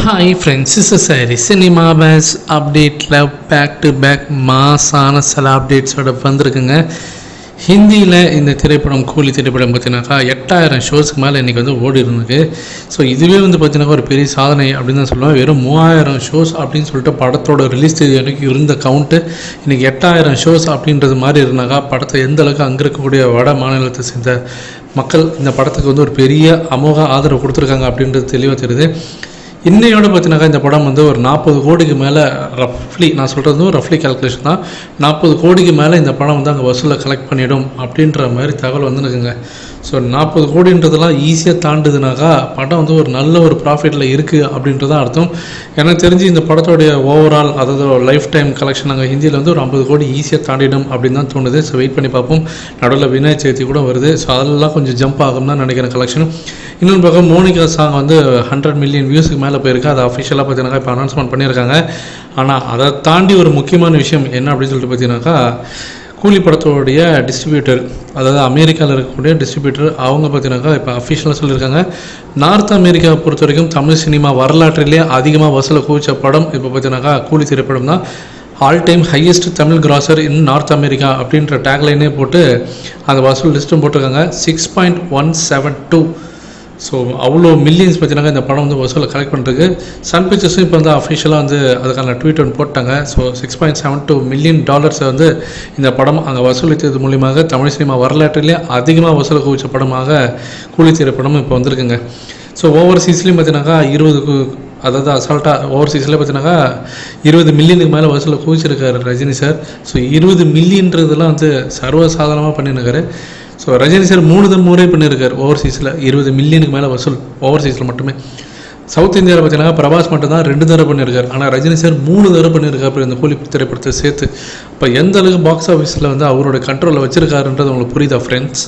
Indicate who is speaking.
Speaker 1: Hi friends, இஸ் சாரி cinema பேஸ் அப்டேட்டில் பேக் டு பேக் மாசான சில அப்டேட்ஸோட வந்திருக்குங்க. ஹிந்தியில் இந்த திரைப்படம் கூலி திரைப்படம் பார்த்தீங்கன்னாக்கா 8000 ஷோஸ்க்கு மேலே இன்றைக்கி வந்து ஓடி இருந்தது. ஸோ இதுவே வந்து பார்த்தீங்கன்னாக்கா ஒரு பெரிய சாதனை அப்படின்னு தான் சொல்லுவேன். வெறும் 3000 ஷோஸ் அப்படின்னு சொல்லிட்டு படத்தோட ரிலீஸ் தேதி அன்றைக்கி இருந்த கவுண்ட்டு இன்றைக்கி 8000 ஷோஸ் அப்படின்றது மாதிரி இருந்தாக்கா படத்தை எந்த அளவுக்கு அங்கே இருக்கக்கூடிய வட மாநிலத்தை சேர்ந்த மக்கள் இந்த படத்துக்கு வந்து ஒரு பெரிய அமோக ஆதரவு கொடுத்துருக்காங்க அப்படின்றது தெளிவாக தெரியுது. இன்னையோட பார்த்தீங்கன்னாக்கா இந்த படம் வந்து ஒரு 40 கோடிக்கு மேலே ரஃப்லி, நான் சொல்கிறது வந்து ரஃப்லி கேல்குலேஷன் தான், 40 கோடிக்கு மேலே இந்த படம் வந்து அங்கே வசூலில் கலெக்ட் பண்ணிடும் அப்படின்ற மாதிரி தகவல் வந்துருக்குங்க. ஸோ 40 கோடின்றதெல்லாம் ஈஸியாக தாண்டுதுனாக்கா படம் வந்து ஒரு நல்ல ஒரு ப்ராஃபிட்டில் இருக்குது அப்படின்றதான் அர்த்தம். எனக்கு தெரிஞ்சு இந்த படத்தோடைய ஓவரால், அதாவது லைஃப் டைம் கலெக்ஷன் அங்கே ஹிந்தியில் வந்து ஒரு 50 கோடி ஈஸியாக தாண்டிடும் அப்படின்னு தான் தோணுது. ஸோ வெயிட் பண்ணி பார்ப்போம். நடுவில் விநாயகர் சதுர்த்தி கூட வருது. ஸோ அதெல்லாம் கொஞ்சம் ஜம்ப் ஆகும் தான் நினைக்கிறேன் கலெக்ஷன். இன்னொரு பக்கம் மோனிகா சாங் வந்து 100 மில்லியன் வியூஸுக்கு மேலே போயிருக்கு. அது அஃபிஷியலாக பார்த்தீங்கன்னாக்கா இப்போ அனௌன்ஸ்மெண்ட் பண்ணியிருக்காங்க. ஆனால் அதை தாண்டி ஒரு முக்கியமான விஷயம் என்ன அப்படின்னு சொல்லிட்டு பார்த்தீங்கன்னாக்கா, கூலி படத்தோடைய டிஸ்ட்ரிபியூட்டர், அதாவது அமெரிக்காவில் இருக்கக்கூடிய டிஸ்ட்ரிபியூட்டர், அவங்க பார்த்தீங்கன்னாக்கா இப்போ அஃபிஷியலாக சொல்லியிருக்காங்க, நார்த் அமெரிக்காவை பொறுத்த வரைக்கும் தமிழ் சினிமா வரலாற்றிலே அதிகமாக வசூலை குவிச்ச படம் இப்போ பார்த்தீங்கன்னாக்கா கூலி திரைப்படம் தான். All time highest Tamil grosser in North America அப்படின்ற டேக்லைனே போட்டு அந்த வசூல் லிஸ்ட்டும் போட்டிருக்காங்க. 6.172. ஸோ அவ்வளோ மில்லியன்ஸ் பார்த்தீங்கன்னா இந்த படம் வந்து வசூலை கலெக்ட் பண்ணுறதுக்கு சன் பிக்சர்ஸும் இப்போ வந்து அஃபிஷியலாக வந்து அதுக்கான ட்வீட் ஒன்று போட்டாங்க. ஸோ $6.72 மில்லியன் வந்து இந்த படம் அங்கே வசூலித்தது மூலியமாக தமிழ் சினிமா வரலாற்றிலே அதிகமாக வசூலை குவிச்ச படமாக கூலி திரைப்படம் இப்போ வந்திருக்குங்க. ஸோ ஓவர்சீஸ்லேயும் பார்த்தீங்கன்னாக்கா 20, அதாவது அசால்ட்டாக ஓவர்சீஸில் பார்த்தீங்கன்னாக்கா 20 மில்லியனுக்கு மேலே வசூலை குவிச்சிருக்காரு ரஜினி சார். ஸோ 20 மில்லியன்றதெல்லாம் வந்து சர்வசாதாரணமாக பண்ணியிருக்காரு. ஸோ ரஜினி சார் 3 முறை பண்ணியிருக்கார் ஓவர்சீஸில் 20 மில்லியனுக்கு மேலே வசூல் ஓவர்சீஸில் மட்டுமே. சவுத் இந்தியாவில் பார்த்தீங்கன்னா பிரபாஸ் மட்டும் தான் 2 தடவை பண்ணியிருக்காரு. ஆனால் ரஜினி சார் 3 தடவை பண்ணியிருக்காரு இப்போ இந்த கூலி திரைப்படத்தை சேர்த்து. இப்போ எந்த அளவுக்கு பாக்ஸ் ஆஃபீஸில் வந்து அவரோட கண்ட்ரோலில் வச்சுருக்காருன்றது உங்களுக்கு புரியுதா ஃப்ரெண்ட்ஸ்?